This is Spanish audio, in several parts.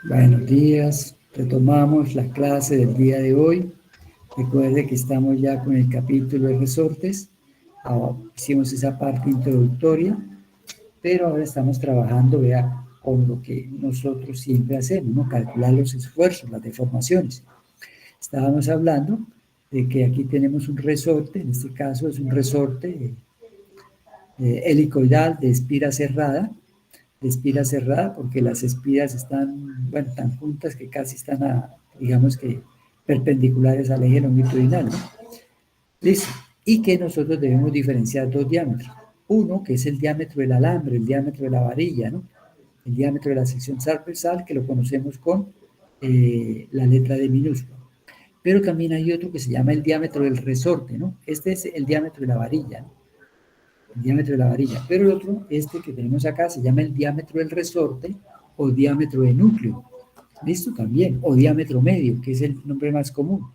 Buenos días, retomamos la clase del día de hoy. Recuerde que estamos ya con el capítulo de resortes. Hicimos esa parte introductoria, pero ahora estamos trabajando, vea, con lo que nosotros siempre hacemos, ¿no? Calcular los esfuerzos, las deformaciones. Estábamos hablando de que aquí tenemos un resorte, en este caso es un resorte helicoidal de espira cerrada, porque las espiras están, bueno, tan juntas que casi están, digamos que, perpendiculares al eje longitudinal, ¿no? Listo. Y que nosotros debemos diferenciar dos diámetros. Uno, que es el diámetro del alambre, el diámetro de la varilla, ¿no? El diámetro de la sección transversal, que lo conocemos con la letra D minúscula. Pero también hay otro que se llama el diámetro del resorte, ¿no? Este es el diámetro de la varilla, ¿no? El diámetro de la varilla. Pero el otro, este que tenemos acá, se llama el diámetro del resorte o diámetro de núcleo. ¿Listo? También. O diámetro medio, que es el nombre más común.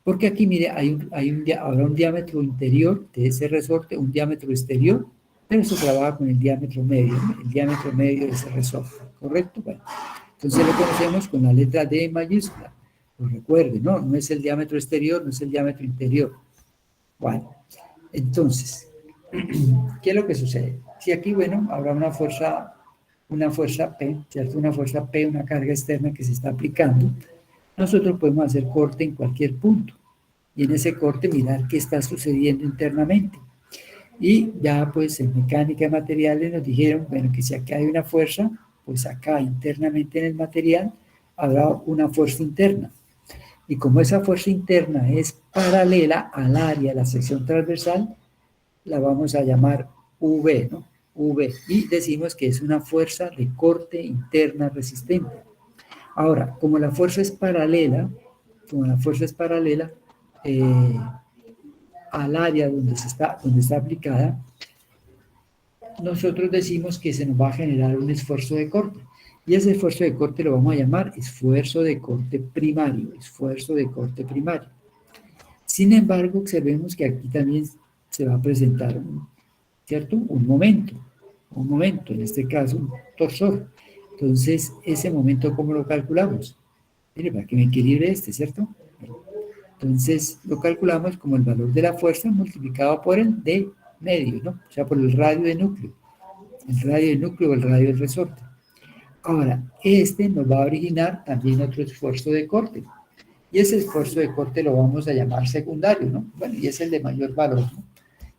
Porque aquí, mire, habrá un diámetro interior de ese resorte, un diámetro exterior, pero eso trabaja con el diámetro medio, ¿no? El diámetro medio de ese resorte, ¿correcto? Bueno, entonces lo conocemos con la letra D mayúscula. Lo recuerden, ¿no? No es el diámetro exterior, no es el diámetro interior. Bueno, entonces, ¿qué es lo que sucede? Si aquí, bueno, habrá una fuerza P, ¿cierto? Una fuerza P, una carga externa que se está aplicando, nosotros podemos hacer corte en cualquier punto. Y en ese corte mirar qué está sucediendo internamente. Y ya pues en mecánica de materiales nos dijeron, bueno, que si acá hay una fuerza, pues acá internamente en el material habrá una fuerza interna. Y como esa fuerza interna es paralela al área de la sección transversal, la vamos a llamar V, ¿no? V. Y decimos que es una fuerza de corte interna resistente. Ahora, como la fuerza es paralela, eh, al área donde está aplicada, nosotros decimos que se nos va a generar un esfuerzo de corte. Y ese esfuerzo de corte lo vamos a llamar esfuerzo de corte primario, esfuerzo de corte primario. Sin embargo, observemos que aquí también se va a presentar, ¿cierto? Un momento, en este caso un torsor. Entonces, ese momento, ¿cómo lo calculamos? Mire, para que me equilibre este, ¿cierto? Entonces, lo calculamos como el valor de la fuerza multiplicado por el D medio, ¿no? O sea, por el radio de núcleo. El radio de núcleo o el radio del resorte. Ahora, este nos va a originar también otro esfuerzo de corte. Y ese esfuerzo de corte lo vamos a llamar secundario, ¿no? Bueno, y es el de mayor valor, ¿no?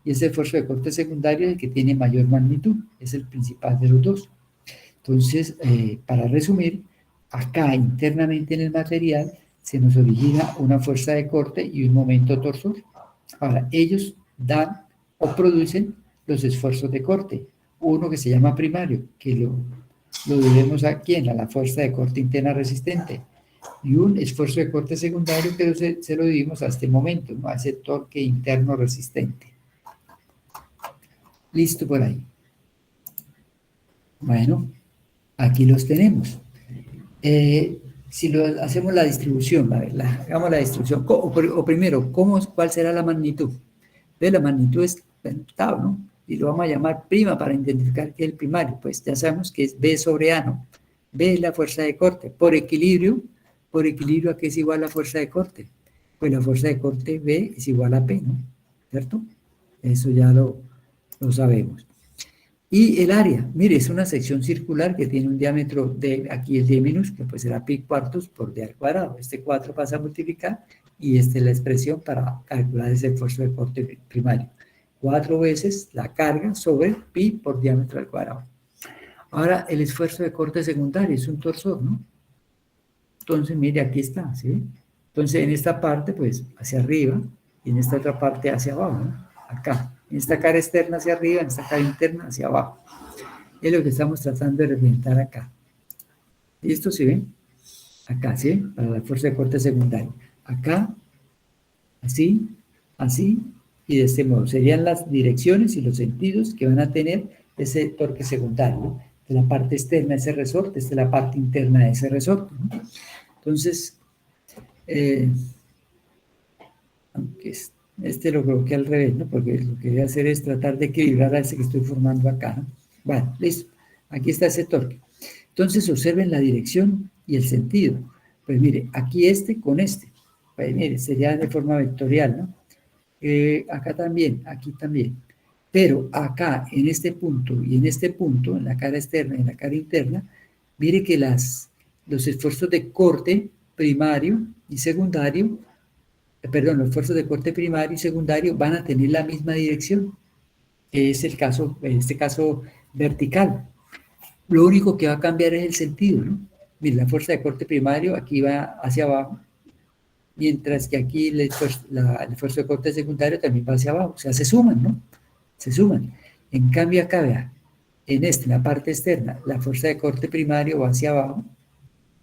Y ese esfuerzo de corte secundario es el que tiene mayor magnitud, es el principal de los dos. Entonces, para resumir, acá internamente en el material se nos origina una fuerza de corte y un momento torsor. Ahora, ellos dan o producen los esfuerzos de corte. Uno que se llama primario, que lo debemos a quién, a la fuerza de corte interna resistente. Y un esfuerzo de corte secundario que se lo dimos a este momento, ¿no? A ese torque interno resistente. Listo por ahí. Bueno, aquí los tenemos. Si hacemos la distribución, a ver, hagamos la distribución. O primero, ¿cuál será la magnitud? La magnitud es tau, ¿no? Y lo vamos a llamar prima para identificar que es el primario. Pues ya sabemos que es B sobre A, ¿no? B es la fuerza de corte. Por equilibrio, ¿a qué es igual la fuerza de corte? Pues la fuerza de corte B es igual a P, ¿no? ¿Cierto? Eso ya lo sabemos. Y el área, mire, es una sección circular que tiene un diámetro de, aquí el D minúsculo, pues será pi cuartos por D al cuadrado. Este 4 pasa a multiplicar y esta es la expresión para calcular ese esfuerzo de corte primario. 4 veces la carga sobre pi por diámetro al cuadrado. Ahora, el esfuerzo de corte secundario es un torsor, ¿no? Entonces, mire, aquí está, ¿sí? Entonces, en esta parte, pues, hacia arriba, y en esta otra parte hacia abajo, ¿no? Acá. En esta cara externa hacia arriba, en esta cara interna hacia abajo. Es lo que estamos tratando de representar acá. ¿Listo? ¿Sí ven? Acá, ¿sí? Para la fuerza de corte secundario. Acá, así, así, y de este modo. Serían las direcciones y los sentidos que van a tener ese torque secundario. De la parte externa de ese resorte, esta es la parte interna de ese resorte, ¿no? Entonces, aunque este lo coloqué al revés, ¿no? Porque lo que voy a hacer es tratar de equilibrar a ese que estoy formando acá, ¿no? Bueno, listo. Aquí está ese torque. Entonces observen la dirección y el sentido. Pues mire, aquí este con este. Pues mire, sería de forma vectorial, ¿no? Acá también, aquí también. Pero acá, en este punto y en este punto, en la cara externa y en la cara interna, mire que los esfuerzos de corte primario y secundario, perdón, los esfuerzos de corte primario y secundario van a tener la misma dirección, que es el caso, en este caso, vertical. Lo único que va a cambiar es el sentido, ¿no? Mire, la fuerza de corte primario aquí va hacia abajo, mientras que aquí el esfuerzo de corte secundario también va hacia abajo, o sea, se suman, ¿no? Se suman. En cambio acá, vea, en la parte externa, la fuerza de corte primario va hacia abajo,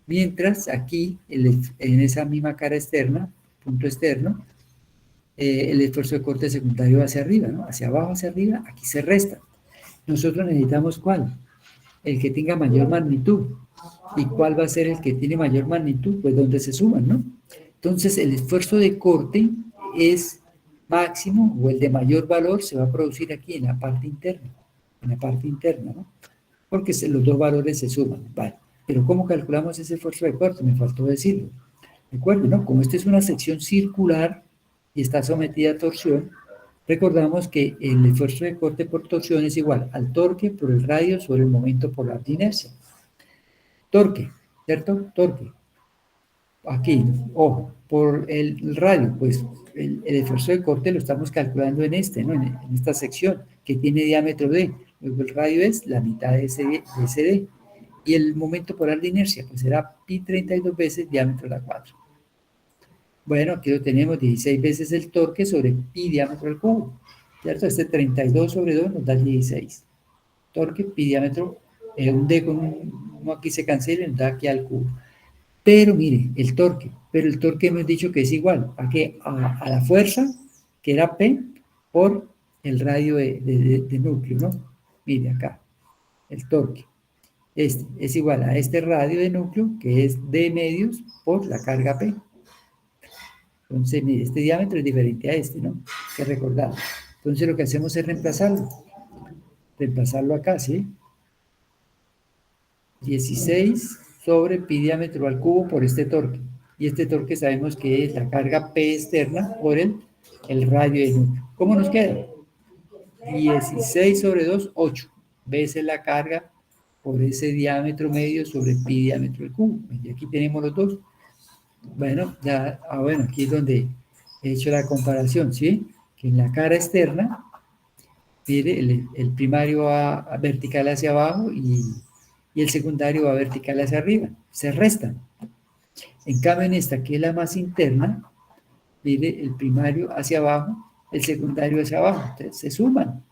mientras aquí, en esa misma cara externa, punto externo, el esfuerzo de corte secundario va hacia arriba, ¿no? Hacia abajo, hacia arriba, aquí se resta. Nosotros necesitamos ¿cuál? El que tenga mayor magnitud. ¿Y cuál va a ser el que tiene mayor magnitud? Pues donde se suman, ¿no? Entonces, el esfuerzo de corte es máximo o el de mayor valor se va a producir aquí en la parte interna, ¿no? Porque los dos valores se suman, ¿vale? Pero ¿cómo calculamos ese esfuerzo de corte? Me faltó decirlo. Recuerden, ¿no? Como esta es una sección circular y está sometida a torsión, recordamos que el esfuerzo de corte por torsión es igual al torque por el radio sobre el momento polar de inercia. Torque, ¿cierto? Torque. Aquí, ojo, por el radio, pues el esfuerzo de corte lo estamos calculando en ¿no? En esta sección, que tiene diámetro D. Luego el radio es la mitad de ese D. Y el momento polar de inercia, pues será pi 32 veces diámetro de la 4. Bueno, aquí lo tenemos, 16 veces el torque sobre pi diámetro al cubo, ¿cierto? Este 32 sobre 2 nos da 16. Torque, pi diámetro, un D con uno aquí se cancela, nos da aquí al cubo. Pero mire, el torque hemos dicho que es igual a la fuerza, que era P, por el radio de núcleo, ¿no? Mire acá, el torque. Este es igual a este radio de núcleo, que es D medios por la carga P. Entonces, mire, este diámetro es diferente a este, ¿no? Hay que recordar. Entonces, lo que hacemos es reemplazarlo. Reemplazarlo acá, ¿sí? 16 sobre pi diámetro al cubo por este torque. Y este torque sabemos que es la carga P externa por el radio de núcleo. ¿Cómo nos queda? 16 sobre 2, 8 veces la carga por ese diámetro medio sobre pi diámetro al cubo. Y aquí tenemos los dos. Bueno, bueno, aquí es donde he hecho la comparación, ¿sí? Que en la cara externa, mire, el primario va vertical hacia abajo y el secundario va vertical hacia arriba. Se restan. En cambio, en esta, que es la más interna, mire, el primario hacia abajo, el secundario hacia abajo. Entonces, se suman.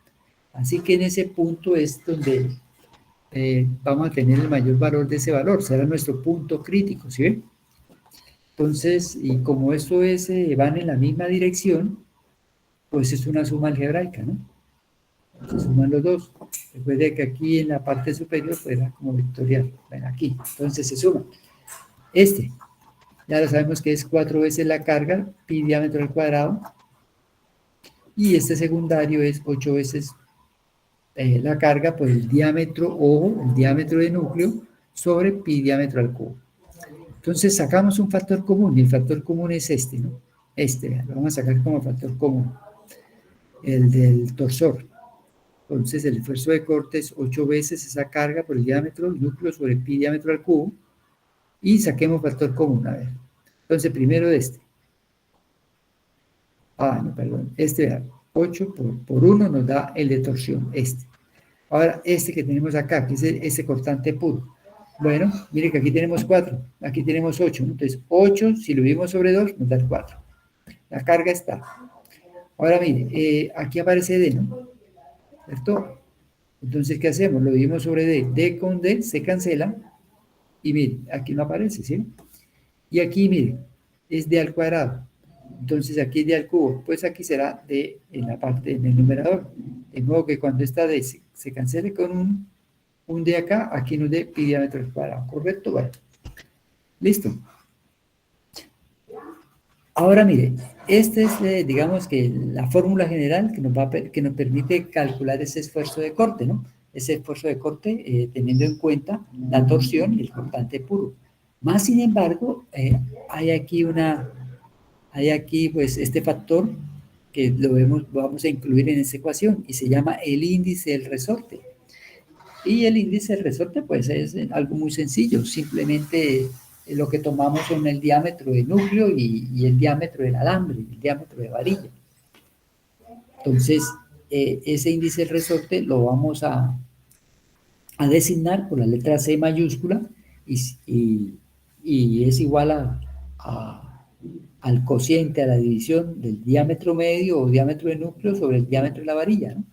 Así que en ese punto es donde vamos a tener el mayor valor de ese valor. Será nuestro punto crítico, ¿sí ven? Entonces, y como esto van en la misma dirección, pues es una suma algebraica, ¿no? Se suman los dos. Recuerde que aquí en la parte superior pues era como vectorial. Ven aquí, entonces se suman. Ya lo sabemos que es 4 veces la carga, pi diámetro al cuadrado. Y este secundario es 8 veces la carga por el diámetro, ojo, el diámetro de núcleo sobre pi diámetro al cubo. Entonces sacamos un factor común y el factor común es este, ¿no? Lo vamos a sacar como factor común, el del torsor. Entonces el esfuerzo de corte es 8 veces esa carga por el diámetro núcleo sobre pi diámetro al cubo y saquemos factor común, a ver. Entonces primero no, perdón, 8 por 1 nos da el de torsión, Ahora que tenemos acá, que es ese cortante puro. Bueno, mire que aquí tenemos 4, aquí tenemos 8, ¿no? Entonces 8, si lo dividimos sobre 2, nos da el 4. La carga está. Ahora mire, aquí aparece D, ¿no? ¿Cierto? Entonces, ¿qué hacemos? Lo dividimos sobre D. D con D se cancela y mire, aquí no aparece, ¿sí? Y aquí, mire, es D al cuadrado. Entonces, aquí es D al cubo. Pues aquí será D en la parte, en el numerador. De modo que cuando esta D se cancele con un D acá, aquí nos dé pi diámetro al cuadrado. ¿Correcto? Bueno, listo. Ahora mire, esta es, digamos que la fórmula general que nos permite calcular ese esfuerzo de corte, ¿no? ese esfuerzo de corte, teniendo en cuenta la torsión y el cortante puro. Más sin embargo, hay aquí pues este factor que vamos a incluir en esta ecuación y se llama el índice del resorte. Y el índice del resorte pues es algo muy sencillo, simplemente lo que tomamos son el diámetro de núcleo y el diámetro del alambre, el diámetro de varilla. Entonces, ese índice del resorte lo vamos a designar por la letra C mayúscula y es igual al cociente, a la división del diámetro medio o diámetro de núcleo sobre el diámetro de la varilla, ¿no?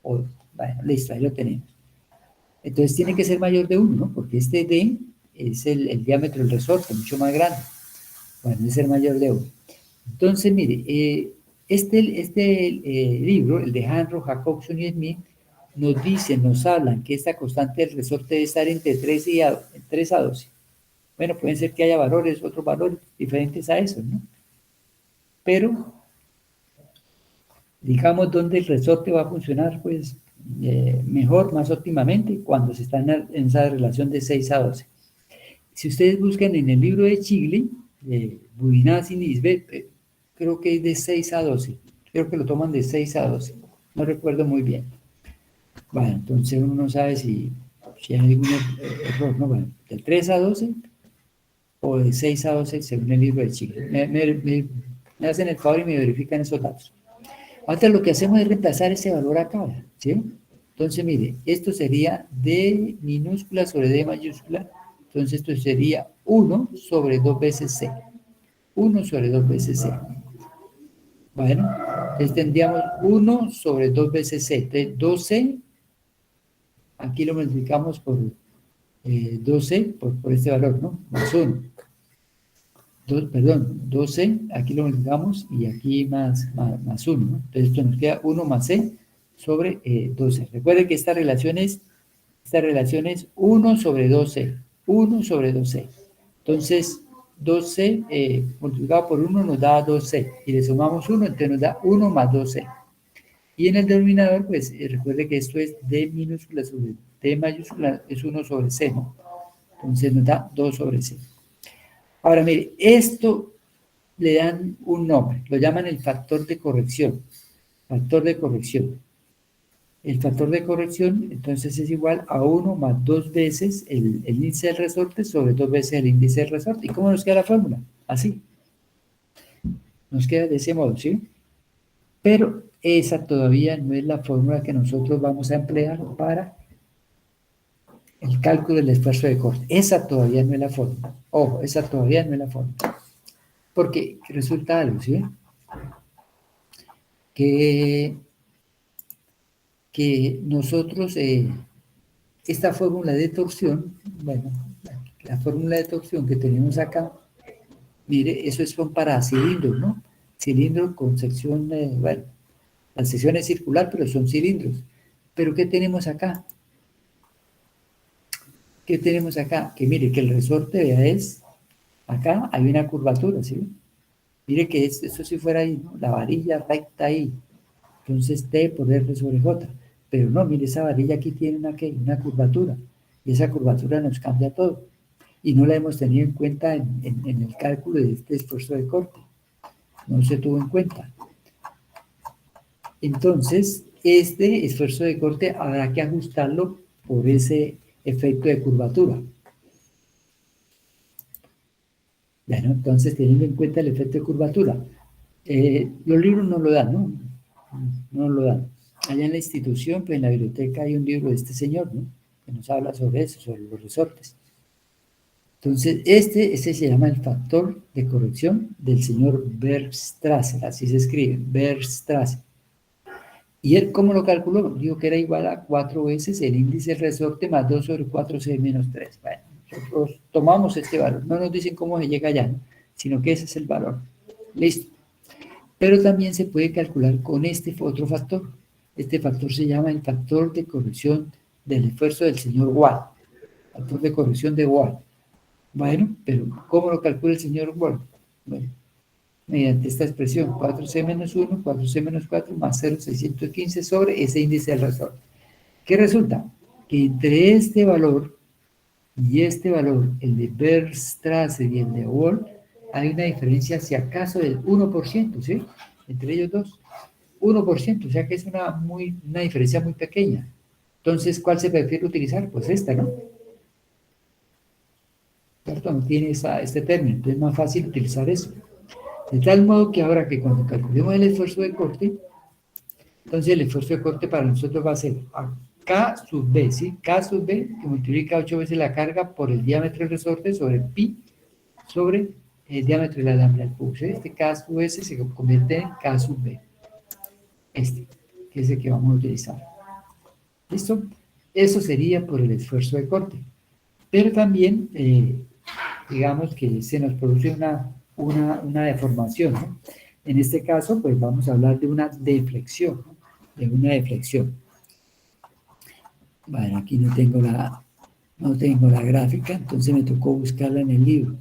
Bueno, listo, ahí lo tenemos. Entonces tiene que ser mayor de 1, ¿no? Porque este D es el diámetro del resorte, mucho más grande. Bueno, debe ser mayor de 1. Entonces, mire, este libro, el de Hanro, Jacobson y Smith, nos hablan que esta constante del resorte debe estar entre 3 a 12. Bueno, pueden ser que haya otros valores diferentes a eso, ¿no? Pero, digamos, donde el resorte va a funcionar, pues, mejor, más óptimamente, cuando se está en esa relación de 6 a 12. Si ustedes buscan en el libro de Chigli, Budinaz y Nisbet, creo que es de 6 a 12. Creo que lo toman de 6 a 12. No recuerdo muy bien. Bueno, entonces uno no sabe si hay algún error, ¿no? Bueno, de 3 a 12 o de 6 a 12 según el libro de Chigli. Me hacen el favor y me verifican esos datos. Ahora lo que hacemos es reemplazar ese valor acá, ¿sí? Entonces, mire, esto sería D minúscula sobre D mayúscula. Entonces, esto sería 1 sobre 2 veces C. 1 sobre 2 veces C. Bueno, entonces tendríamos 1 sobre 2 veces C. Entonces, 12, aquí lo multiplicamos por 12, por este valor, ¿no? Más 1. 12, aquí lo multiplicamos y aquí más 1, ¿no? Entonces, esto nos queda 1 más C sobre 12. Recuerden que esta relación es 1 sobre 2C. 1 sobre 2C. Entonces, 2C multiplicado por 1 nos da 2C. Y le sumamos 1, entonces nos da 1 más 2C. Y en el denominador, pues, recuerde que esto es D minúscula sobre D mayúscula, es 1 sobre C, ¿no? Entonces nos da 2 sobre C. Ahora, mire, esto le dan un nombre, lo llaman el factor de corrección. Factor de corrección. El factor de corrección, entonces, es igual a 1 más 2 veces el índice del resorte sobre 2 veces el índice del resorte. ¿Y cómo nos queda la fórmula? Así. Nos queda de ese modo, ¿sí? Pero esa todavía no es la fórmula que nosotros vamos a emplear para el cálculo del esfuerzo de corte. Esa todavía no es la fórmula. Ojo, esa todavía no es la fórmula. Porque resulta algo, ¿sí? Que nosotros, esta fórmula de torsión, bueno, la fórmula de torsión que tenemos acá, mire, eso son para cilindros, ¿no? Cilindros con sección, bueno, la sección es circular, pero son cilindros. Pero ¿qué tenemos acá? ¿Qué tenemos acá? Que mire, que el resorte, vea, acá hay una curvatura, ¿sí? Mire que eso si fuera ahí, ¿no? La varilla recta ahí. Entonces T por R sobre J. Pero no, mire, esa varilla aquí tiene una curvatura. Y esa curvatura nos cambia todo. Y no la hemos tenido en cuenta en el cálculo de este esfuerzo de corte. No se tuvo en cuenta. Entonces, este esfuerzo de corte habrá que ajustarlo por ese efecto de curvatura. Bueno, entonces, teniendo en cuenta el efecto de curvatura, los libros no lo dan, ¿no? No lo dan. Allá en la institución, pues en la biblioteca hay un libro de este señor, ¿no? Que nos habla sobre eso, sobre los resortes. Entonces, este se llama el factor de corrección del señor Bergstrasser, así se escribe, Bergstrasser. ¿Y él cómo lo calculó? Dijo que era igual a 4 veces el índice del resorte más 2 sobre 4C menos 3. Bueno, nosotros tomamos este valor. No nos dicen cómo se llega allá, ¿no? Sino que ese es el valor. Listo. Pero también se puede calcular con este otro factor. Este factor se llama el factor de corrección del esfuerzo del señor Watt. Factor de corrección de Watt. Bueno, pero ¿cómo lo calcula el señor Watt? Bueno, mediante esta expresión, 4C menos 4C menos 4 más 0,615 sobre ese índice del resorte. ¿Qué resulta? que entre este valor y este valor, el de Bergstrasse y el de Wall, hay una diferencia, si acaso, del 1%, ¿sí? Entre ellos dos, 1%, o sea que es una diferencia muy pequeña. Entonces, ¿cuál se prefiere utilizar? Pues esta, ¿no? ¿Cierto? No tiene este término, entonces es más fácil utilizar eso. De tal modo que ahora que cuando calculemos el esfuerzo de corte, entonces el esfuerzo de corte para nosotros va a ser K sub B, ¿sí? K sub B, que multiplica 8 veces la carga por el diámetro del resorte sobre pi sobre el diámetro de la lámina del tubo. Este K sub S se convierte en K sub B. Este, que es el que vamos a utilizar. ¿Listo? Eso sería por el esfuerzo de corte. Pero también, digamos que se nos produce una deformación, ¿no? En este caso, pues vamos a hablar de una deflexión, ¿no? De una deflexión. Bueno, aquí no tengo la gráfica, entonces me tocó buscarla en el libro.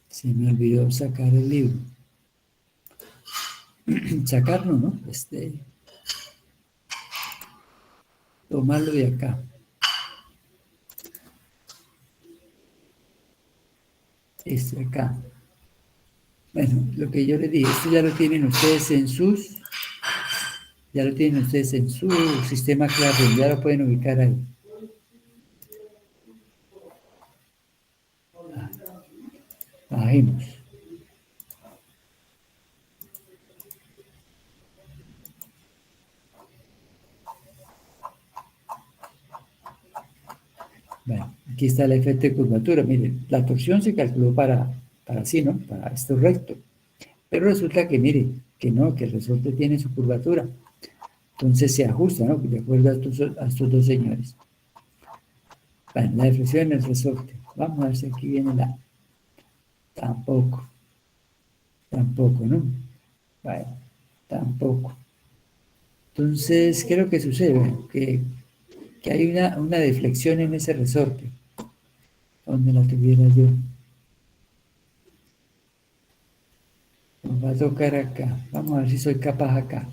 Se me olvidó sacar el libro. Sacarlo, ¿no? Tomarlo de acá. Acá. Bueno, lo que yo les dije, esto ya lo tienen ustedes en su sistema Classroom, ya lo pueden ubicar ahí. Bajemos. Bueno, aquí está el efecto de curvatura. Miren, la torsión se calculó para así, ¿no? Para esto recto. Pero resulta que, mire, que no, que el resorte tiene su curvatura. Entonces se ajusta, ¿no? De acuerdo a estos dos señores. Bueno, la deflexión en el resorte. Vamos a ver si aquí viene la... Tampoco, ¿no? Bueno, tampoco. Entonces, ¿qué es lo que sucede? Que hay una deflexión en ese resorte. Donde la tuviera yo. Nos va a tocar acá. Vamos a ver si soy capaz acá.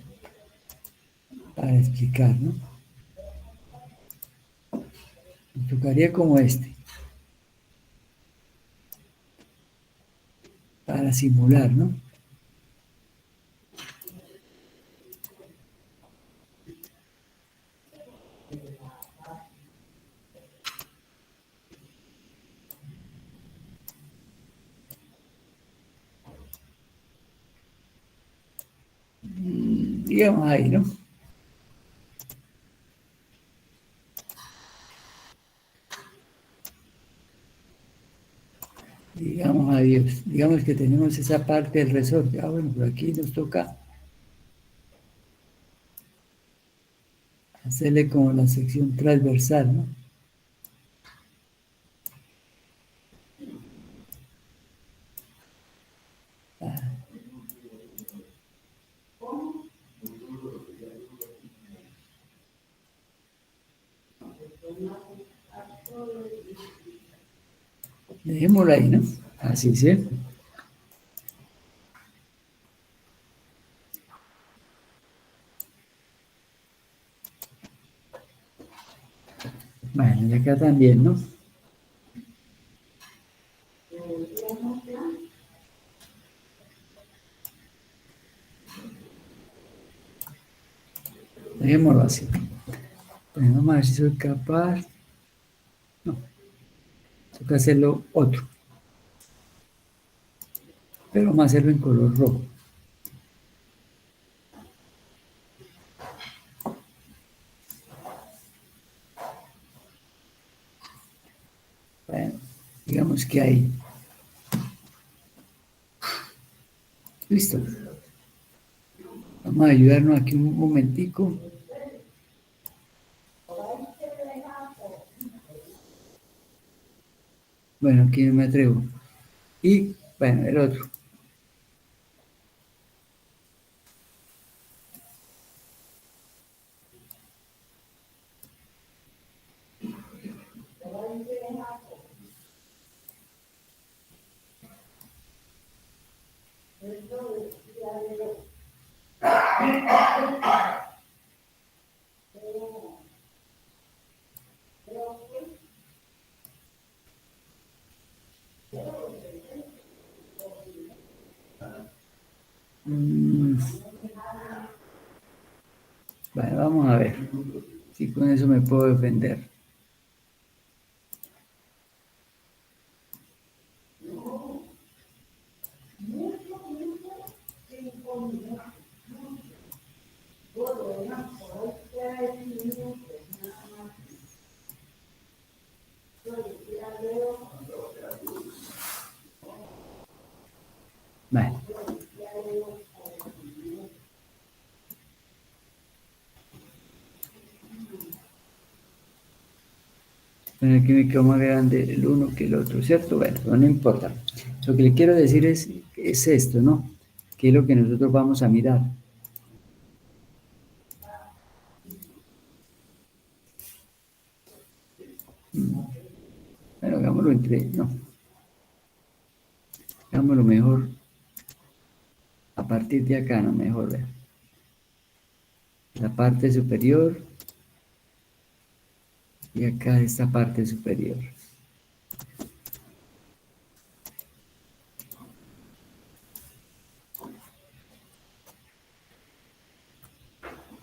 Para explicar, ¿no? Me tocaría como este. Para simular, ¿no? Digamos ahí, ¿no? Digamos adiós. Digamos que tenemos esa parte del resorte. Ah, bueno, por aquí nos toca hacerle como la sección transversal, ¿no? Dejémoslo ahí, ¿no? Así, ¿sí? Bueno, y acá también, ¿no? Dejémoslo así. Pues vamos a ver si soy capaz. No, toca hacerlo otro. Pero vamos a hacerlo en color rojo. Bueno, digamos que ahí. Listo. Vamos a ayudarnos aquí un momentico. Bueno, aquí no me atrevo. Y, bueno, el otro. Bueno, vamos a ver si con eso me puedo defender. Bueno. Bueno, aquí me quedó más grande el uno que el otro, ¿cierto? Bueno, no importa. Lo que le quiero decir es esto, ¿no? ¿Qué es lo que nosotros vamos a mirar? Bueno, hagámoslo no, hagámoslo mejor a partir de acá, no mejor, vean. La parte superior y acá esta parte superior.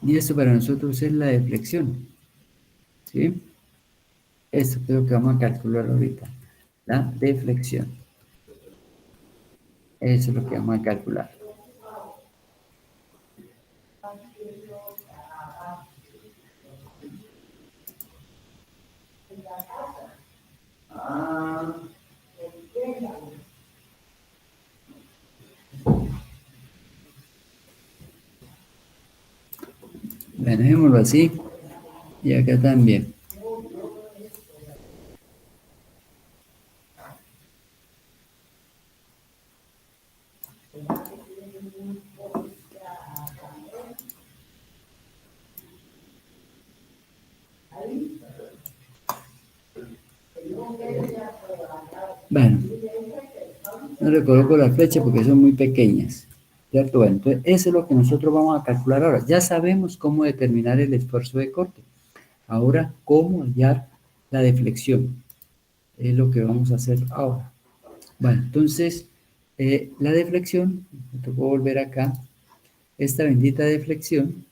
Y esto para nosotros es la deflexión, ¿sí? Esto creo que vamos a calcular ahorita, la deflexión. Eso es lo que vamos a calcular. Bueno, dejémoslo así y acá también. Bueno, no le coloco las flechas porque son muy pequeñas, ¿cierto? Bueno, entonces eso es lo que nosotros vamos a calcular ahora. Ya sabemos cómo determinar el esfuerzo de corte. Ahora, cómo hallar la deflexión. Es lo que vamos a hacer ahora. Bueno, entonces, la deflexión, me tocó volver acá, esta bendita deflexión,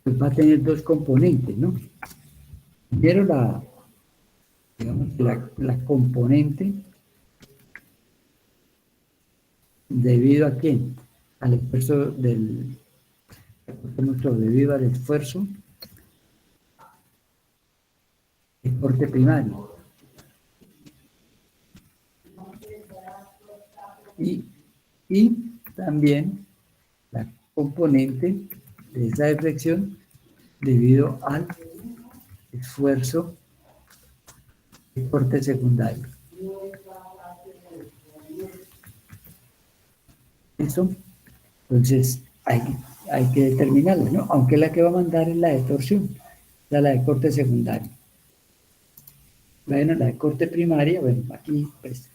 pues va a tener dos componentes, ¿no? Primero digamos, la componente debido a quién, al esfuerzo debido al esfuerzo de corte primario. Y también la componente de esa deflexión debido al esfuerzo de corte secundario. ¿Listo? Entonces, hay que determinarla, ¿no? Aunque la que va a mandar es la de torsión, la de corte secundario. Bueno, la de corte primaria, bueno, aquí, pues,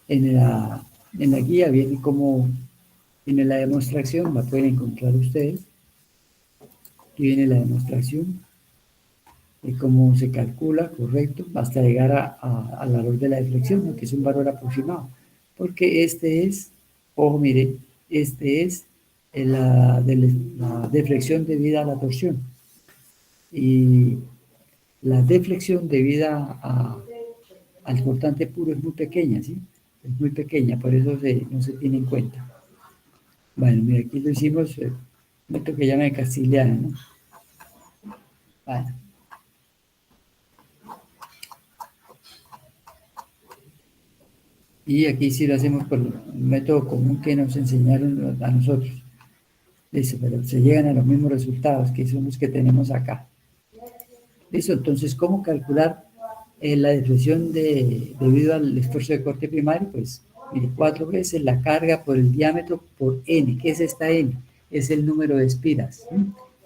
en la guía viene como, en la demostración, la pueden encontrar ustedes. Aquí viene la demostración de cómo se calcula, correcto, hasta llegar al valor de la deflexión, ¿no? Que es un valor aproximado. Porque este es, ojo, mire, este es la deflexión debida a la torsión. Y la deflexión debida al cortante puro es muy pequeña, ¿sí? Es muy pequeña, por eso no se tiene en cuenta. Bueno, mira, aquí lo hicimos, esto que llama de Castigliano, ¿no? Bueno. Y aquí sí lo hacemos por el método común que nos enseñaron a nosotros. Listo, pero se llegan a los mismos resultados que son los que tenemos acá. Listo, entonces, ¿cómo calcular la deflexión debido al esfuerzo de corte primario? Pues, mire, 4 veces la carga por el diámetro por n. ¿Qué es esta n? Es el número de espiras. ¿Sí?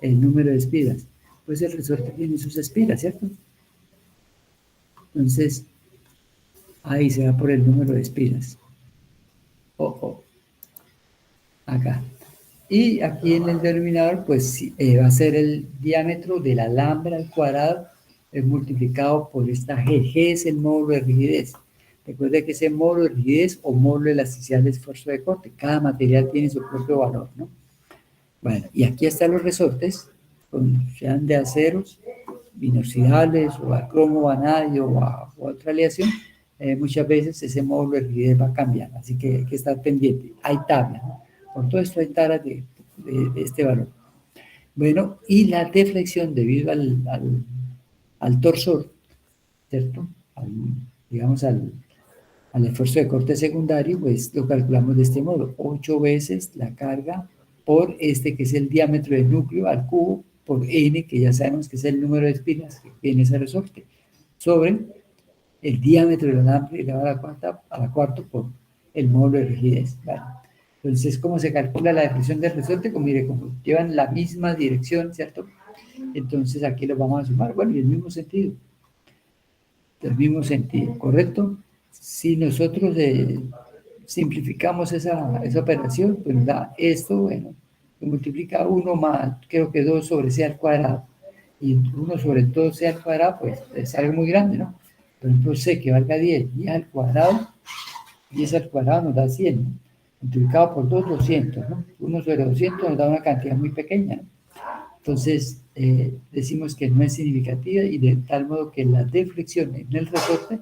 El número de espiras. Pues el resorte tiene sus espiras, ¿cierto? Entonces, ahí se va por el número de espiras. Acá. Y aquí en el denominador, pues va a ser el diámetro del alambre al cuadrado multiplicado por esta G. G es el módulo de rigidez. Recuerde que ese módulo de rigidez o módulo de elasticidad del esfuerzo de corte, cada material tiene su propio valor, ¿no? Bueno, y aquí están los resortes, sean de aceros, inoxidables o a cromo vanadio o a otra aleación. Muchas veces ese módulo de rigidez va a cambiar, así que hay que estar pendiente. Hay tablas, ¿no? Por todo esto hay tablas de este valor. Bueno, y la deflexión debido al torsor, ¿cierto? Digamos, al esfuerzo de corte secundario, pues lo calculamos de este modo: 8 veces la carga por este que es el diámetro del núcleo al cubo por n, que ya sabemos que es el número de espinas que tiene ese resorte, sobre el diámetro del alambre elevado a la cuarta por el módulo de rigidez. ¿Vale? Entonces, ¿cómo se calcula la deflexión del resorte? Como mire, como llevan la misma dirección, ¿cierto? Entonces aquí lo vamos a sumar. Bueno, y el mismo sentido. El mismo sentido, ¿correcto? Si nosotros simplificamos esa operación, pues da esto, bueno, se multiplica 1 más, creo que 2 sobre c al cuadrado, y 1 sobre 2c al cuadrado, pues es algo muy grande, ¿no? Por ejemplo, c que valga 10, 10 al cuadrado, 10 al cuadrado nos da 100, ¿no? Multiplicado por 2, 200, ¿no? 1 sobre 200 nos da una cantidad muy pequeña, ¿no? Entonces, decimos que no es significativa y de tal modo que la deflexión en el resorte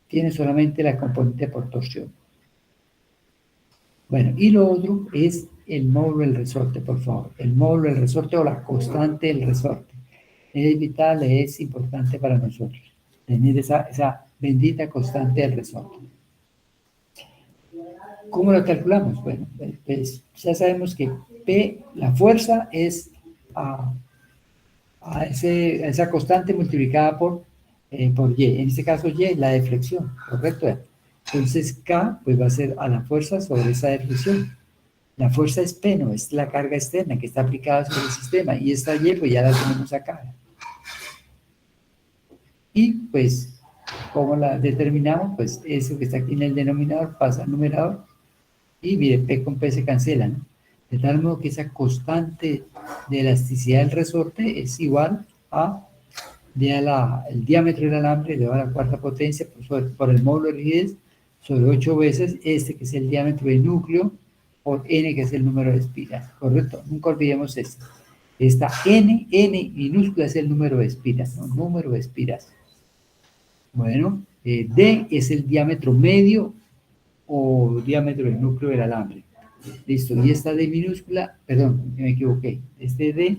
tiene solamente la componente por torsión. Bueno, y lo otro es el módulo del resorte, por favor. El módulo del resorte o la constante del resorte. Es vital, es importante para nosotros tener esa bendita constante del resorte. ¿Cómo lo calculamos? Bueno, pues ya sabemos que P, la fuerza, es a esa constante multiplicada por Y. En este caso Y, la deflexión, ¿correcto? Entonces K pues va a ser a la fuerza sobre esa deflexión. La fuerza es P, no es la carga externa que está aplicada sobre el sistema. Y esta Y pues ya la tenemos acá. Y pues, ¿cómo la determinamos? Pues eso que está aquí en el denominador pasa al numerador. Y mire, P con P se cancela, ¿no? De tal modo que esa constante de elasticidad del resorte es igual a el diámetro del alambre elevado a la cuarta potencia por el módulo de rigidez sobre 8 veces este que es el diámetro del núcleo por n que es el número de espiras, ¿correcto? Nunca olvidemos esto. Esta n minúscula es el número de espiras, ¿no? Número de espiras. Bueno, d es el diámetro medio o diámetro del núcleo del alambre. Listo, y esta D minúscula, perdón, me equivoqué, este D,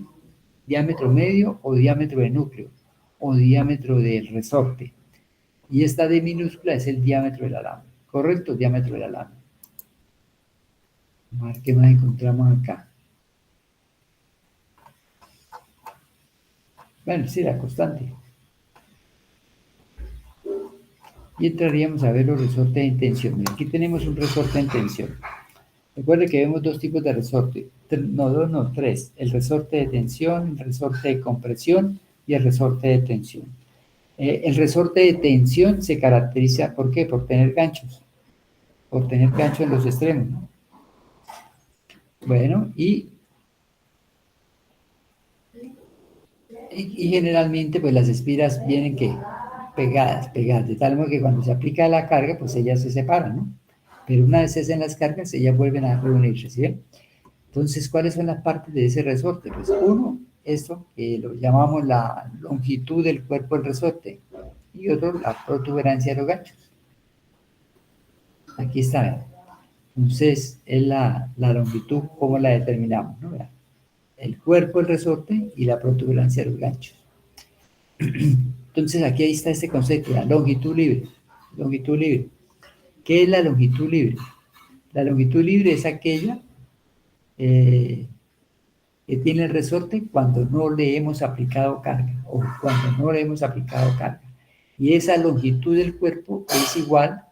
diámetro medio o diámetro de núcleo, o diámetro del resorte. Y esta D minúscula es el diámetro del alambre, ¿correcto? Diámetro del alambre. A ver qué más encontramos acá. Bueno, sí, la constante. Y entraríamos a ver los resortes en tensión. Aquí tenemos un resorte en tensión. Recuerde que vemos dos tipos de resorte, tres, el resorte de tensión, el resorte de compresión y el resorte de tensión. El resorte de tensión se caracteriza, ¿por qué? Por tener ganchos en los extremos, ¿no? Bueno, y generalmente pues las espiras vienen que pegadas, de tal modo que cuando se aplica la carga, pues ellas se separan, ¿no? Pero una vez se hacen las cargas, ellas vuelven a reunirse, ¿sí ven? Entonces, ¿cuáles son las partes de ese resorte? Pues uno, esto que lo llamamos la longitud del cuerpo del resorte, y otro, la protuberancia de los ganchos. Aquí está. Entonces, es la longitud, ¿cómo la determinamos? ¿No? El cuerpo del resorte y la protuberancia de los ganchos. Entonces, aquí ahí está este concepto, la longitud libre. Longitud libre. ¿Qué es la longitud libre? La longitud libre es aquella que tiene el resorte cuando no le hemos aplicado carga o cuando no le hemos aplicado carga. Y esa longitud del cuerpo es igual,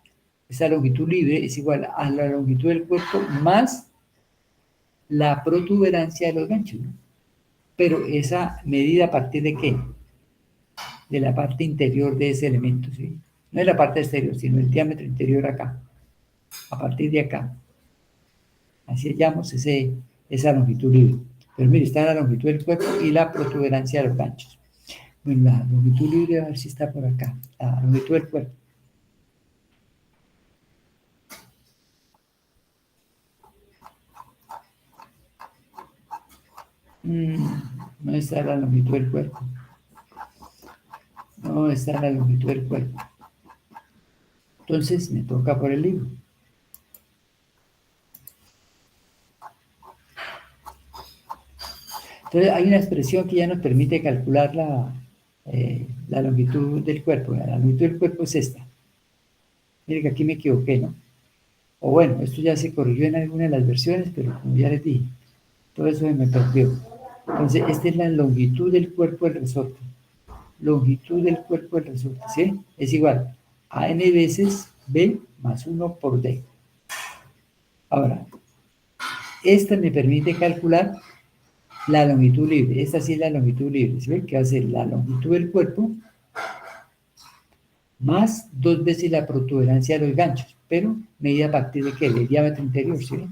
esa longitud libre es igual a la longitud del cuerpo más la protuberancia de los ganchos, ¿no? Pero esa medida a partir de ¿qué? De la parte interior de ese elemento, ¿sí? No es la parte exterior, sino el diámetro interior acá, a partir de acá. Así llamamos esa longitud libre. Pero mire, está la longitud del cuerpo y la protuberancia de los ganchos. Bueno, la longitud libre, a ver si está por acá. La longitud del cuerpo. No está la longitud del cuerpo. No está la longitud del cuerpo. Entonces me toca por el libro. Entonces hay una expresión que ya nos permite calcular la longitud del cuerpo. La longitud del cuerpo es esta. Mire que aquí me equivoqué, ¿no? O bueno, esto ya se corrigió en alguna de las versiones, pero como ya les dije, todo eso me perdió. Entonces, esta es la longitud del cuerpo del resorte. Longitud del cuerpo del resorte, ¿sí? Es igual a n veces b más 1 por d. Ahora, esta me permite calcular la longitud libre. Esta sí es la longitud libre, ¿sí? Que va a ser la longitud del cuerpo más 2 veces la protuberancia de los ganchos, pero medida a partir de qué? Del diámetro interior, ¿sí?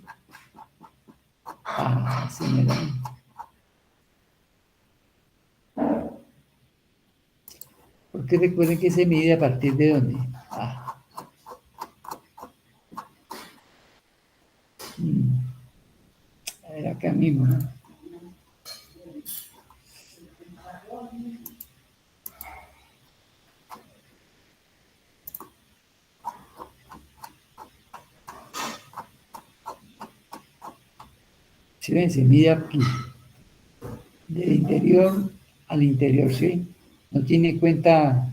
Ah, sí me da. Porque recuerden que se mide a partir de dónde. A ver, acá mismo, ¿no? ¿Sí ven? Se mide aquí, del interior al interior, ¿sí? No tiene en cuenta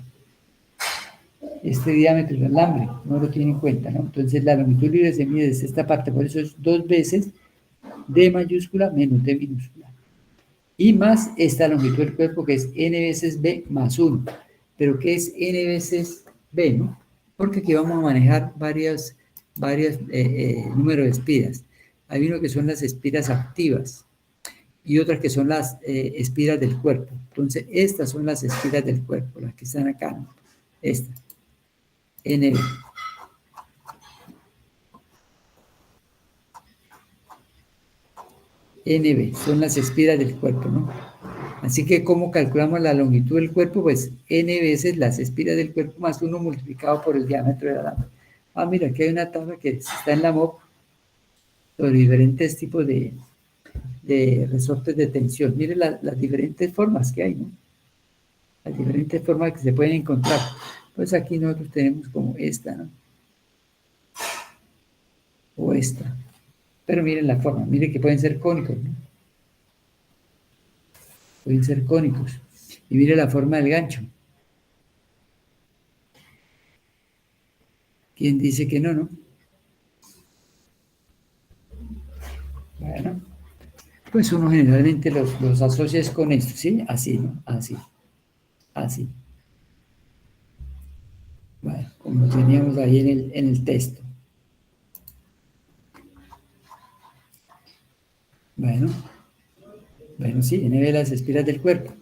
este diámetro del alambre, no lo tiene en cuenta, ¿no? Entonces la longitud libre se mide desde esta parte, por eso es 2 veces d mayúscula menos d minúscula. Y más esta longitud del cuerpo que es n veces b más 1. Pero ¿qué es n veces b, no? Porque aquí vamos a manejar varios números de espiras. Hay uno que son las espiras activas y otras que son las espiras del cuerpo. Entonces, estas son las espiras del cuerpo, las que están acá, ¿no? Estas, NB. NB, son las espiras del cuerpo, ¿no? Así que, ¿cómo calculamos la longitud del cuerpo? Pues n veces las espiras del cuerpo más 1 multiplicado por el diámetro de la lámpara. Ah, mira, aquí hay una tabla que está en la MOP sobre diferentes tipos de resortes de tensión. Mire las diferentes formas que hay, ¿no? Las diferentes formas que se pueden encontrar. Pues aquí nosotros tenemos como esta, ¿no? O esta. Pero miren la forma, miren que pueden ser cónicos, ¿no? Pueden ser cónicos. Y mire la forma del gancho. ¿Quién dice que no, no? Bueno, pues uno generalmente los asocia con esto, ¿sí? Así, ¿no? Así, así. Bueno, como lo teníamos ahí en el texto. Bueno, bueno, sí, NB las espiras del cuerpo.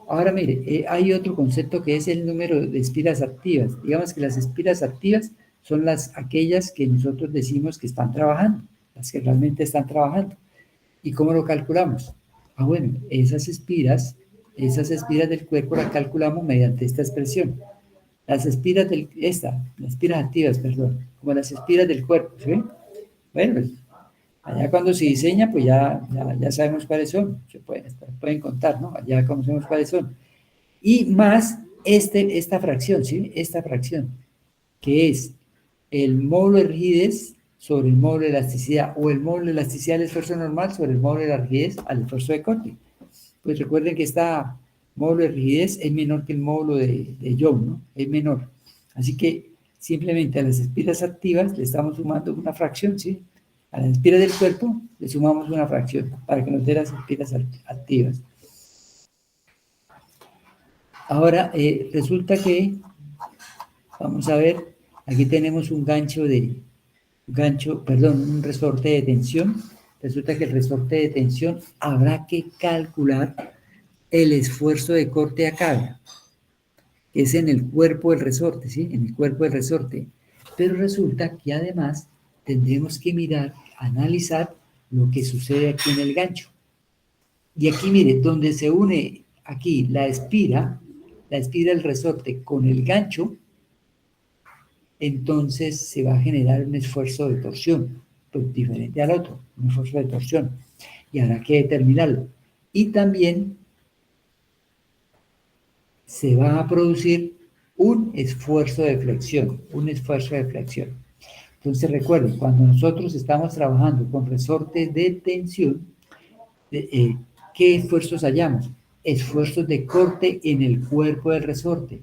Ahora mire, hay otro concepto que es el número de espiras activas. Digamos que las espiras activas son aquellas que nosotros decimos que están trabajando, las que realmente están trabajando. ¿Y cómo lo calculamos? Ah, bueno, esas espiras del cuerpo las calculamos mediante esta expresión. Las espiras activas, perdón, como las espiras del cuerpo, ¿sí? Bueno, pues allá cuando se diseña, pues ya sabemos cuáles son, pueden contar, ¿no? Ya conocemos cuáles son. Y más esta fracción, ¿sí? Esta fracción, que es el módulo de rigidez sobre el módulo de elasticidad, o el módulo de elasticidad del esfuerzo normal sobre el módulo de la rigidez al esfuerzo de corte. Pues recuerden que este módulo de rigidez es menor que el módulo de Young, ¿no? Es menor. Así que simplemente a las espiras activas le estamos sumando una fracción, ¿sí? A las espiras del cuerpo le sumamos una fracción para que nos dé las espiras activas. Ahora, resulta que, vamos a ver, aquí tenemos un un resorte de tensión. Resulta que el resorte de tensión habrá que calcular el esfuerzo de corte a cabra, que es en el cuerpo del resorte, ¿sí? En el cuerpo del resorte. Pero resulta que además tendremos que mirar, analizar lo que sucede aquí en el gancho. Y aquí, mire, donde se une aquí la espira del resorte con el gancho, entonces se va a generar un esfuerzo de torsión, pues diferente al otro, un esfuerzo de torsión. Y habrá que determinarlo. y también se va a producir un esfuerzo de flexión, Entonces recuerden, cuando nosotros estamos trabajando con resortes de tensión, ¿qué esfuerzos hallamos? Esfuerzos de corte en el cuerpo del resorte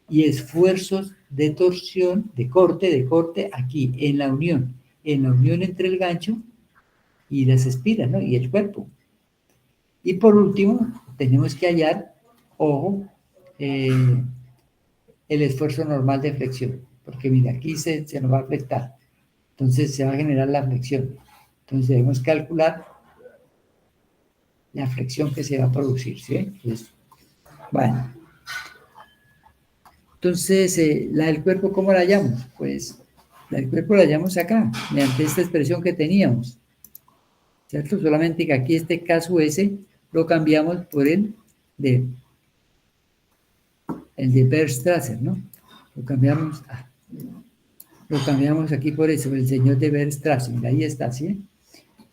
y esfuerzos de torsión, de corte aquí, en la unión entre el gancho y las espiras, ¿no? Y el cuerpo. Y por último, tenemos que hallar, ojo, el esfuerzo normal de flexión, porque mira, aquí se nos va a afectar, entonces se va a generar la flexión. Entonces debemos calcular la flexión que se va a producir, ¿sí? Entonces, bueno. Entonces, la del cuerpo, ¿cómo la hallamos? Pues la del cuerpo la hallamos acá, mediante esta expresión que teníamos, ¿cierto? Solamente que aquí este caso S lo cambiamos por el de Weierstrass, ¿no? Lo cambiamos aquí por eso, el señor de Weierstrass, mira, ahí está, ¿sí?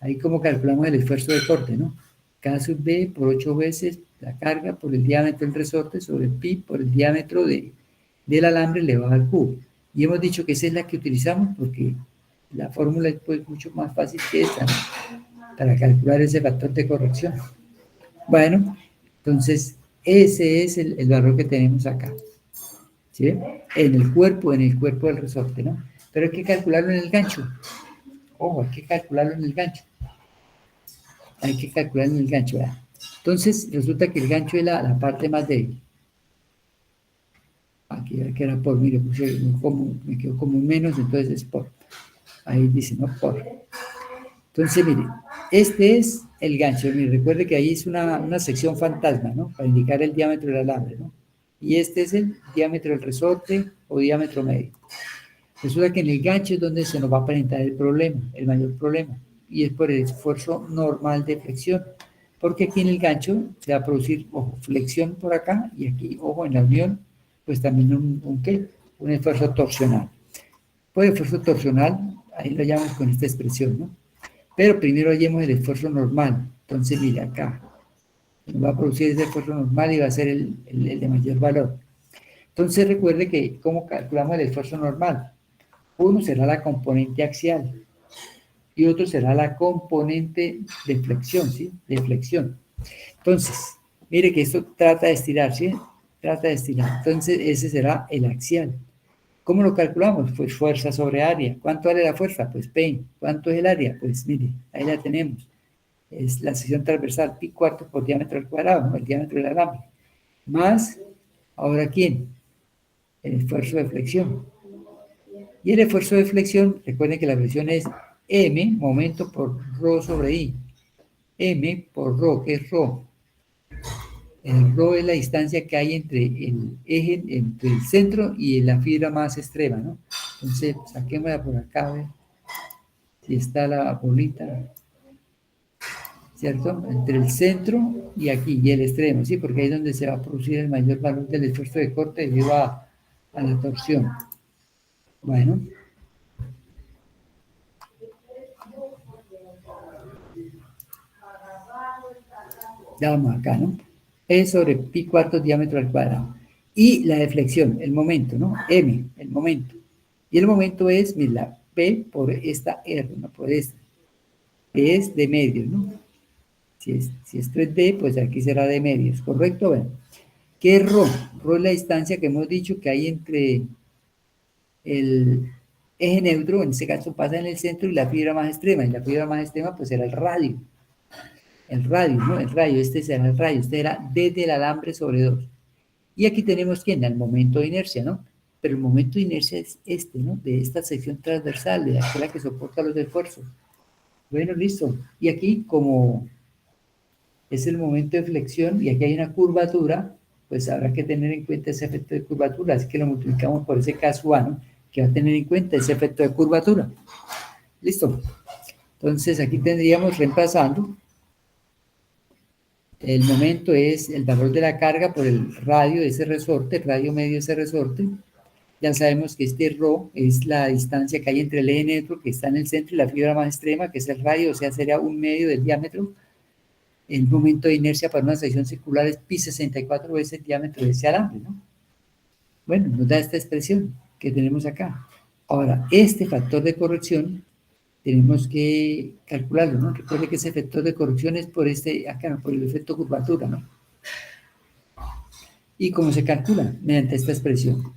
Ahí como calculamos el esfuerzo de corte, ¿no? K sub B por 8 veces la carga por el diámetro del resorte sobre pi por el diámetro del alambre elevado al cubo. Y hemos dicho que esa es la que utilizamos porque la fórmula es pues mucho más fácil que esta, ¿no? Para calcular ese factor de corrección. Bueno, entonces ese es el valor que tenemos acá, ¿sí? En el cuerpo del resorte, ¿no? Pero hay que calcularlo en el gancho. Ojo, hay que calcularlo en el gancho. ¿Verdad? Entonces, resulta que el gancho es la parte más débil. Aquí que era por, mire, me quedó como un menos, entonces es por. Ahí dice, no por. Entonces, mire, este es el gancho. Mire, recuerde que ahí es una sección fantasma, ¿no? Para indicar el diámetro del alambre, ¿no? Y este es el diámetro del resorte o diámetro medio. Resulta que en el gancho es donde se nos va a presentar el problema, el mayor problema, y es por el esfuerzo normal de flexión, porque aquí en el gancho se va a producir, ojo, flexión por acá, y aquí, ojo, en la unión, pues también un esfuerzo torsional. Pues el esfuerzo torsional, ahí lo llamamos con esta expresión, ¿no? Pero primero hallemos el esfuerzo normal. Entonces, mire, acá va a producir ese esfuerzo normal y va a ser el de mayor valor. Entonces, recuerde que, ¿cómo calculamos el esfuerzo normal? Uno será la componente axial y otro será la componente de flexión, ¿sí? De flexión. Entonces, mire que esto trata de estirar, ¿sí? Trata de estirar. Entonces, ese será el axial. ¿Cómo lo calculamos? Pues fuerza sobre área. ¿Cuánto vale la fuerza? Pues P. ¿Cuánto es el área? Pues mire, ahí la tenemos. Es la sección transversal, pi cuarto por diámetro al cuadrado, ¿no? El diámetro del alambre. Más, ¿ahora quién? El esfuerzo de flexión. Y el esfuerzo de flexión, recuerden que la flexión es M, momento por ρ sobre I. M por ρ, ¿qué es ρ? El ρ es la distancia que hay entre el eje, entre el centro y la fibra más extrema, ¿no? Entonces, saquémosla por acá, a ver si está la bolita, ¿cierto? Entre el centro y aquí, y el extremo, ¿sí? Porque ahí es donde se va a producir el mayor valor del esfuerzo de corte debido a la torsión. Bueno. Ya vamos acá, ¿no? E sobre pi cuartos diámetro al cuadrado. Y la deflexión, el momento, ¿no? M, el momento. Y el momento es, mira, P por esta R, no por esta. Que es de medios, ¿no? Si esto es D, pues aquí será de medios, ¿correcto? Bueno, ¿qué es ρ? ρ es la distancia que hemos dicho que hay entre el eje neutro, en este caso pasa en el centro, y la fibra más extrema. Y la fibra más extrema, pues será el radio. El radio, ¿no? El radio, este será el radio, este era desde el alambre sobre 2. Y aquí tenemos, ¿quién? El momento de inercia, ¿no? Pero el momento de inercia es este, ¿no? De esta sección transversal, de aquella que soporta los esfuerzos. Bueno, listo. Y aquí, como es el momento de flexión y aquí hay una curvatura, pues habrá que tener en cuenta ese efecto de curvatura. Así que lo multiplicamos por ese caso A, ¿no? Que va a tener en cuenta ese efecto de curvatura. Listo. Entonces, aquí tendríamos reemplazando. El momento es el valor de la carga por el radio de ese resorte, el radio medio de ese resorte. Ya sabemos que este ρ es la distancia que hay entre el eje neutro, que está en el centro, y la fibra más extrema, que es el radio, o sea, sería un medio del diámetro. el momento de inercia para una sección circular es pi 64 veces el diámetro de ese alambre, ¿no? Bueno, nos da esta expresión que tenemos acá. Ahora, este factor de corrección tenemos que calcularlo, ¿no? Recuerde que ese factor de corrección es por acá, por el efecto curvatura, ¿no? ¿Y cómo se calcula? Mediante esta expresión.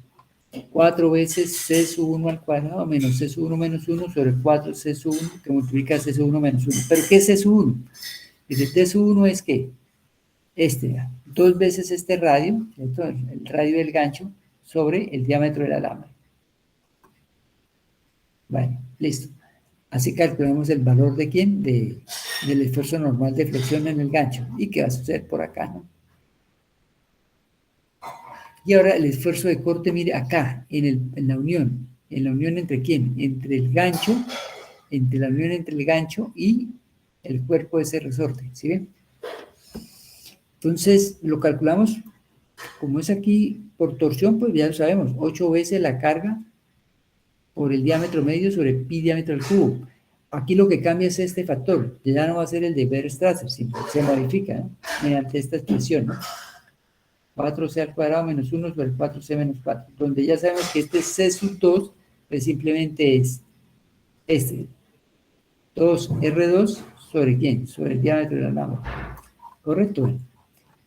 4 veces C sub 1 al cuadrado menos C sub 1 menos 1 sobre 4 C sub 1 que multiplica C sub 1 menos 1. ¿Pero qué es C sub 1? Dice, T sub 1 es ¿qué? Dos veces este radio, ¿cierto? El radio del gancho sobre el diámetro del alambre. Vale, listo. Así calculamos el valor de ¿quién? Del esfuerzo normal de flexión en el gancho. ¿Y qué va a suceder por acá, no? Y ahora el esfuerzo de corte, mire, acá, en la unión. ¿En la unión entre quién? Entre el gancho, entre la unión entre el gancho y el cuerpo de ese resorte, ¿sí ven? Entonces, lo calculamos, como es aquí por torsión, pues ya lo sabemos, 8 veces la carga por el diámetro medio sobre pi diámetro al cubo. Aquí lo que cambia es este factor, ya no va a ser el de Weierstrassers, sino se modifica, ¿no? Mediante esta expresión, ¿no? 4c al cuadrado menos 1 sobre 4c menos 4, donde ya sabemos que este c sub 2, pues simplemente es este, 2R2 sobre ¿quién? Sobre el diámetro del alambre. ¿Correcto?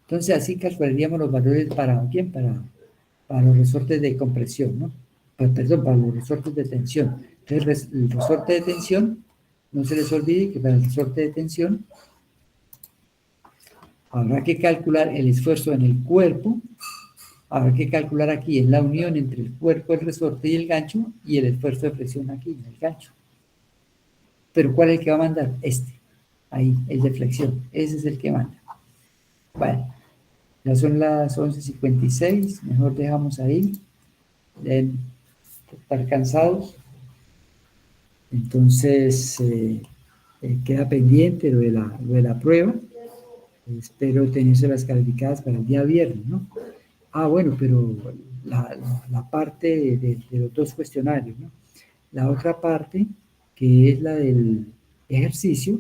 Entonces así calcularíamos los valores para ¿quién? Para los resortes de compresión, ¿no? Perdón, para los resortes de tensión. Entonces el resorte de tensión, no se les olvide que para el resorte de tensión habrá que calcular el esfuerzo en el cuerpo. Habrá que calcular aquí en la unión entre el cuerpo, el resorte y el gancho y el esfuerzo de flexión aquí en el gancho. Pero ¿cuál es el que va a mandar? Ahí, el de flexión. Ese es el que manda. Bueno, ya son las 11:56. Mejor dejamos ahí. Deben estar cansados. Entonces, queda pendiente lo de la prueba. Espero tenérselas calificadas para el día viernes, ¿no? Bueno, pero la parte de los dos cuestionarios, ¿no? La otra parte, que es la del ejercicio,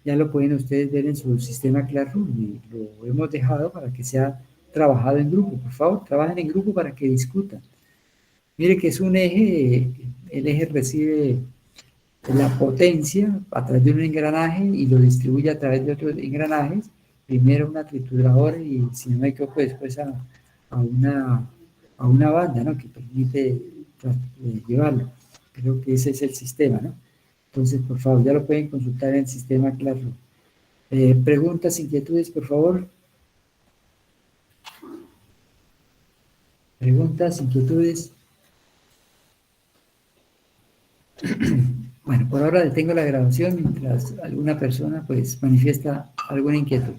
ya lo pueden ustedes ver en su sistema Classroom y lo hemos dejado para que sea trabajado en grupo. Por favor, trabajen en grupo para que discutan. Mire que es un eje, el eje recibe la potencia a través de un engranaje y lo distribuye a través de otros engranajes. Primero una trituradora y, si no me equivoco, después a una banda, ¿no? Que permite llevarlo. Creo que ese es el sistema, ¿no? Entonces, por favor, ya lo pueden consultar en el sistema Classroom. Preguntas, inquietudes, por favor. Preguntas, inquietudes. Bueno, por ahora detengo la grabación mientras alguna persona pues manifiesta alguna inquietud.